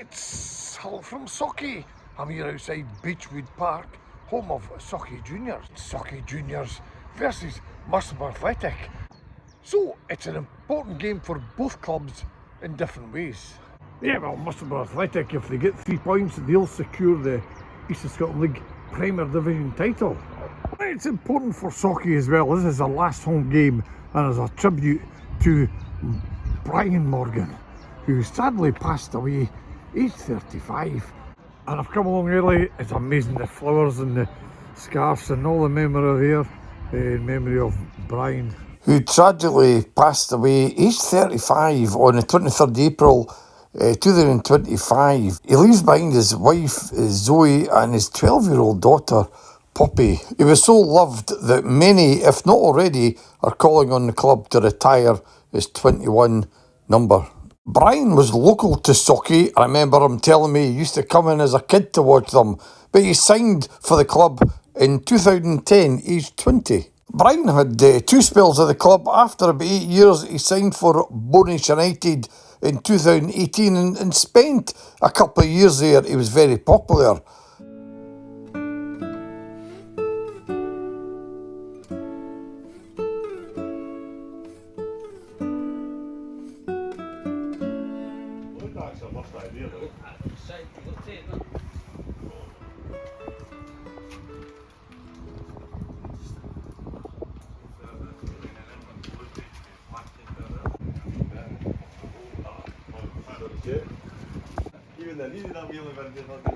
It's Hull from Sauchie. I'm here outside Beechwood Park, home of Sauchie Juniors. Sauchie Juniors versus Musselburgh Athletic. So it's an important game for both clubs in different ways. Yeah, well, Musselburgh Athletic, if they get 3 points, they'll secure the East of Scotland League Premier Division title. It's important for Sauchie as well. This is our last home game, and as a tribute to Brian Morgan, who sadly passed away aged 35. And I've come along early. It's amazing, the flowers and the scarves and all the memorabilia here in memory of Brian, who tragically passed away aged 35 on the 23rd April 2025. He leaves behind his wife Zoe and his 12-year-old daughter Poppy. He was so loved that many, if not already, are calling on the club to retire his 21 number. Brian was local to Sauchie. I remember him telling me he used to come in as a kid to watch them, but he signed for the club in 2010, aged 20. Brian had 2 spells at the club. After about 8 years, he signed for Bonus United in 2018 and spent a couple of years there. He was very popular.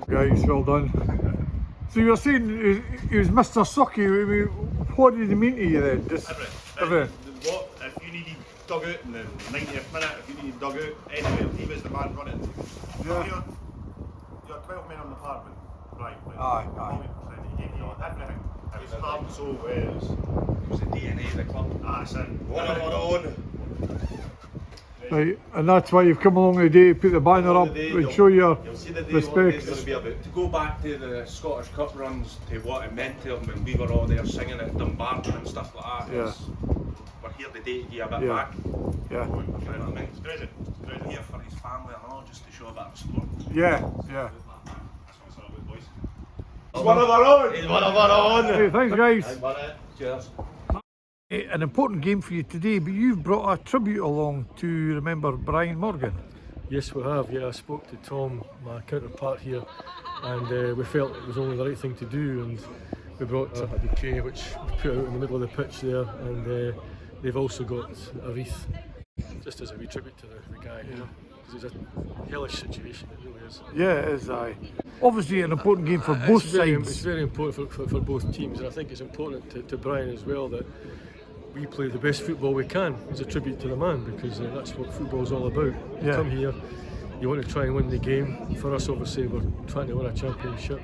Guys, well done. So you were saying he was Mr. Sauchie. What did he mean to you then? Just What if you needed dug out in the 90th minute, if you needed dug out anywhere, he was the man running. Yeah. You're 12 men on the park, right? Aye. He gave you everything. It was hard, so it was the DNA of the club. That's it. One of our own. Right, and that's why you've come along today to put the banner up and show your respect. To go back to the Scottish Cup runs, to what it meant to him when we were all there singing at Dumbarton and stuff like that. Yeah. We're here today to give a bit back. Yeah. You know what I mean? It's crazy. We're here for his family and all, just to show a bit of support. Yeah. That's what it's all about, boys. He's one of our own! He's one of our own! Hey, thanks guys. Cheers. An important game for you today, but you've brought a tribute along to remember Brian Morgan. Yes, we have. Yeah, I spoke to Tom, my counterpart here, and we felt it was only the right thing to do, and we brought a bouquet which we put out in the middle of the pitch there, and they've also got a wreath, just as a wee tribute to the guy, you know, because it's a hellish situation, it really is. Yeah, it is, aye. Obviously an important game for both sides. It's very important for both teams, and I think it's important to Brian as well that we play the best football we can as a tribute to the man, because that's what football's all about. You come here, you want to try and win the game. For us, obviously, we're trying to win a championship,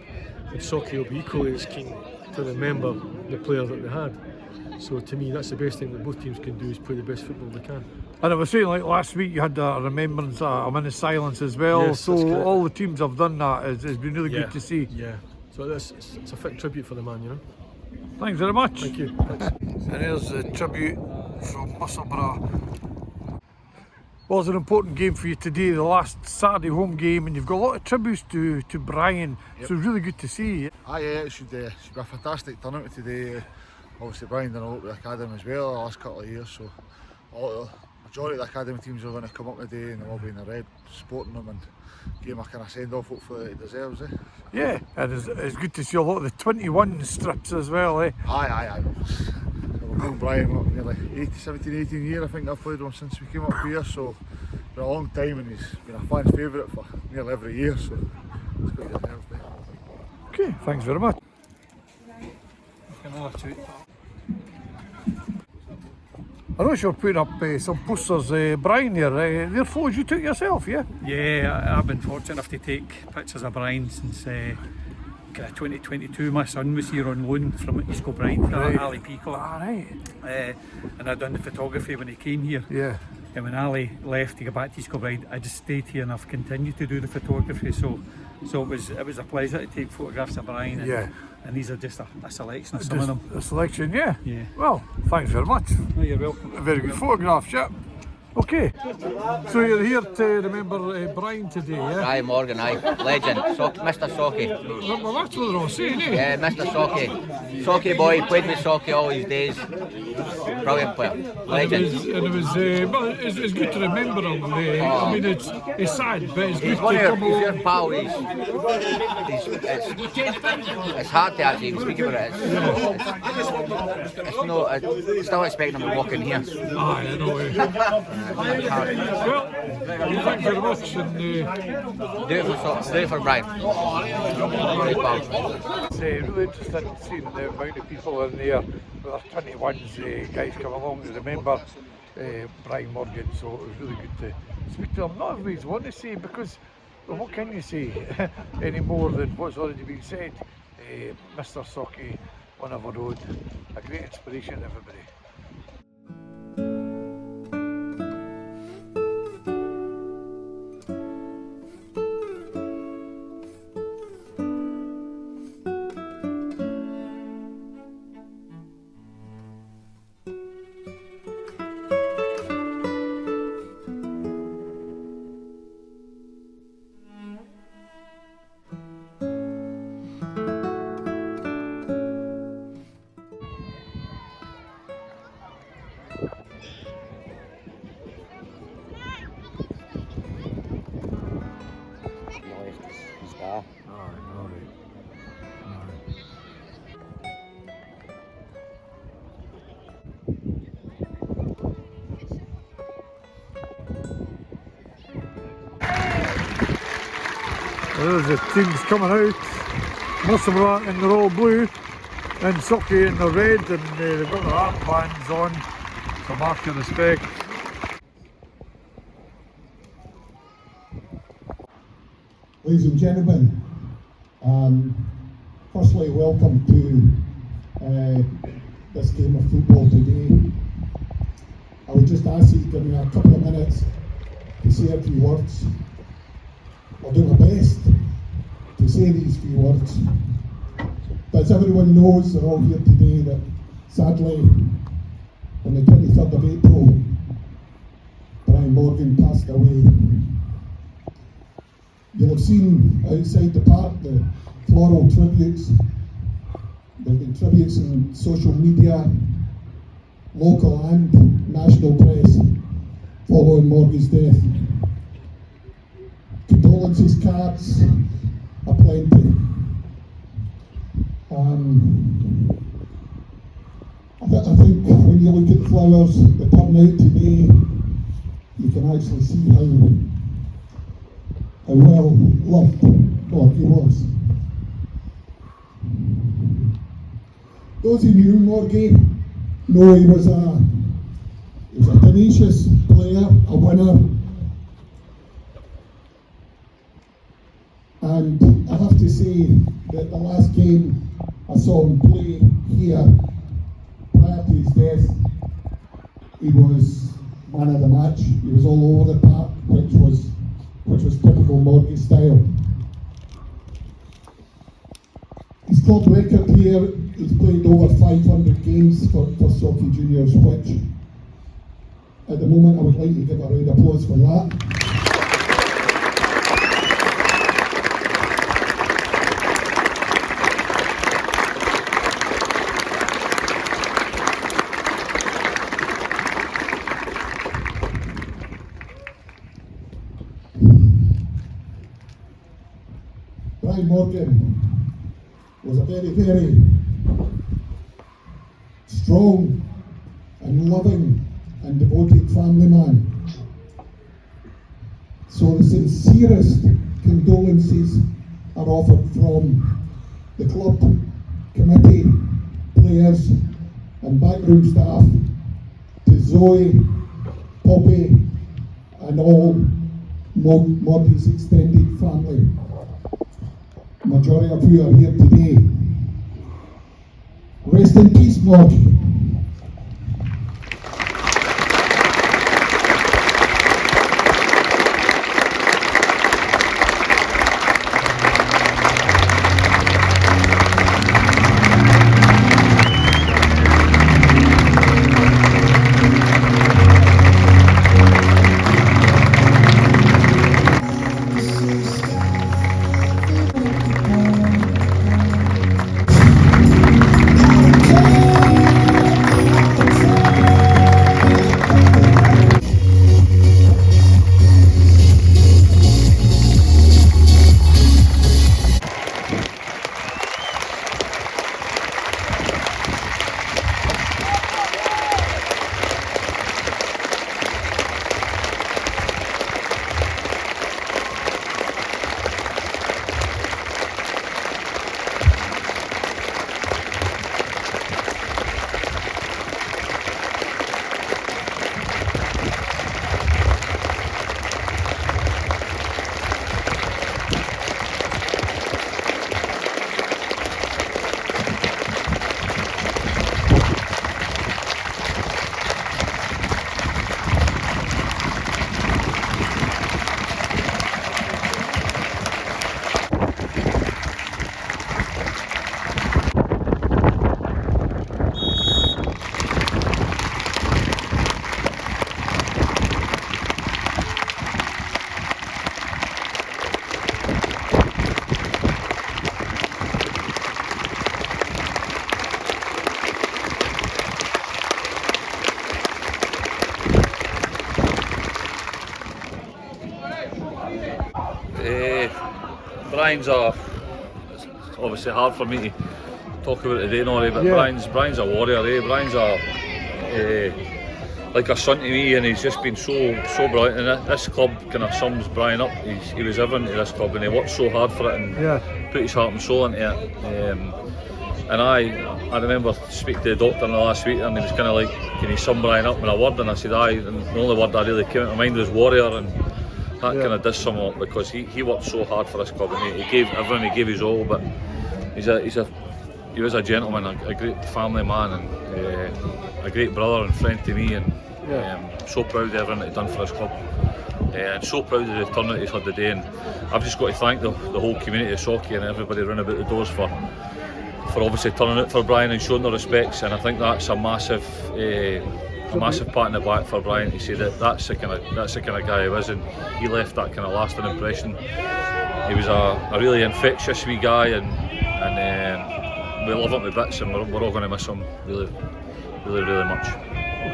and Sauchie will be equally as keen to remember the player that they had. So to me, that's the best thing that both teams can do, is play the best football they can. And I was saying, like last week, you had a remembrance, a minute silence as well. Yes, so all the teams have done that. It's been really good to see. Yeah, so it's a fit tribute for the man, you know. Thanks very much. Thank you. Thanks. And here's the tribute from Musselburgh. Well, it's an important game for you today, the last Saturday home game, and you've got a lot of tributes to Brian. Yep. So really good to see. Yeah, it should be a fantastic turnout today. Obviously Brian done a lot with the academy as well the last couple of years, so the majority of the academy teams are going to come up today and they'll all be in the red supporting them and give him a kind of send off hopefully he deserves. Yeah, and it's good to see a lot of the 21 strips as well. Aye. We've known Brian nearly 18 years I think I've played with him since we came up here, so it's been a long time and he's been a fan's favourite for nearly every year, so it's quite deserved. Okay, thanks very much. I know you're putting up some posters, Brian here. They're photos you took yourself, yeah? Yeah, I've been fortunate enough to take pictures of Brian since 2022. My son was here on loan from East Kilbride, Right. Ali Peacock. Right. And I'd done the photography when he came here. Yeah. And when Ali left to go back to East Kilbride, I just stayed here and I've continued to do the photography. So it was a pleasure to take photographs of Brian. And these are just a selection of some of them. A selection, yeah? Yeah. Well, thanks very much. Oh, you're welcome. Very good photographs, yeah. Okay, so you're here to remember Brian today, yeah? Brian Morgan, aye, legend, Mr. Sauchie. Well, that's what they're all saying, eh? Yeah, Mr. Sauchie. Sauchie boy, played with Sauchie all his days. Brilliant player, legend. It's good to remember him. I mean, it's sad, but it's good He's one to of come your along. pal. It's hard to actually even speak about it. It's no, I still expecting him to walk in here. Aye, I know. Well, thank you very much. And, Do it for Brian. Great pal. it's really interesting seeing the amount of people in there with their 21s, guys come along to remember Brian Morgan, so it was really good to speak to him. Not everybody's want to say, because well, what can you say any more than what's already been said? Mr. Sauchie, one of our own, a great inspiration to everybody. There's the teams coming out. Most of them are in the all blue, and Sauchie in the red, and they've got their armbands on to mark your respect. Ladies and gentlemen, firstly welcome to this game of football today. I would just ask you to give me a couple of minutes to say a few words. I'll do my best to say these few words. But as everyone knows, they're all here today, that sadly on the 23rd of April, Brian Morgan passed away. You'll have seen outside the park the floral tributes. There have been tributes in social media, local and national press following Morgan's death. Condolences cards are plenty. I think when you look at the flowers that turn out today, you can actually see how well loved Norrie was. Those who knew Norrie know he was a tenacious player, a winner. And I have to say that the last game I saw him play here prior to his death, he was man of the match. He was all over the park, which was typical Norrie style. His club record here, he's played over 500 games for Sauchie Juniors, which at the moment I would like to give a round of applause for that. Brian Morgan was a very, very strong and loving and devoted family man. So the sincerest condolences are offered from the club, committee, players and backroom staff to Zoe, Poppy and all Morgan's extended family. Majority of you are here today. Rest in peace, Norrie. Brian's it's obviously hard for me to talk about today, Norrie, but Brian's a warrior, Brian's like a son to me, and he's just been so brilliant. And this club kind of sums Brian up. He was everything to this club, and he worked so hard for it and put his heart and soul into it. And I remember speaking to the doctor in the last week, and he was kind of like, "Can you sum Brian up in a word?" And I said, "Aye." And the only word that really came into my mind was warrior, and that kind of does sum him up, because he worked so hard for this club, and he gave everything, he gave his all. But he was a gentleman, a great family man, and a great brother and friend to me. And so proud of everything that he's done for this club, and so proud of the turnout he's had today. And I've just got to thank the whole community of Sauchie and everybody round about the doors for obviously turning out for Brian and showing their respects. And I think that's a massive pat in the back for Brian to say that's the kind of guy he was, and he left that kind of lasting impression. He was a really infectious wee guy, and we love him to bits, and we're all going to miss him really, really, really much.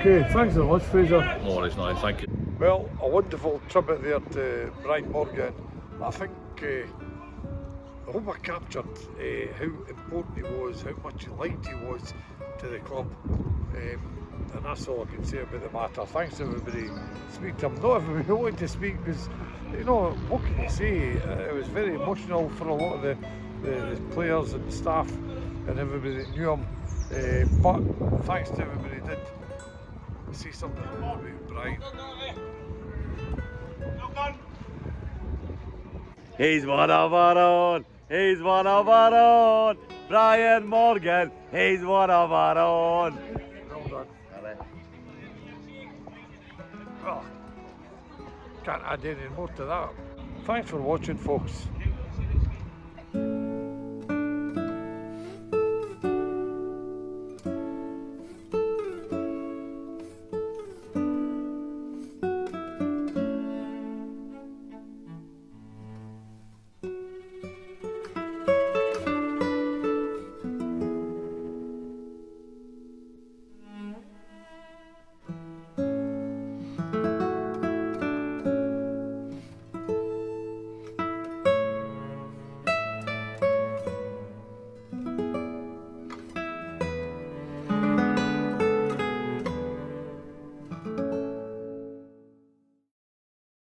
Okay, thanks very much, Fraser. No worries, no, thank you. Well, a wonderful tribute there to Brian Morgan. I think I hope I captured how important he was, how much he liked he was to the club, and that's all I can say about the matter. Thanks to everybody speaking to him. Not everybody wanted to speak, because, you know, what can you say? It was very emotional for a lot of the players and staff and everybody that knew him, but thanks to everybody who did see something about Brian. He's one of our own, he's one of our own, Brian Morgan, he's one of our own. Well done. Oh, can't add any more to that. Thanks for watching, folks.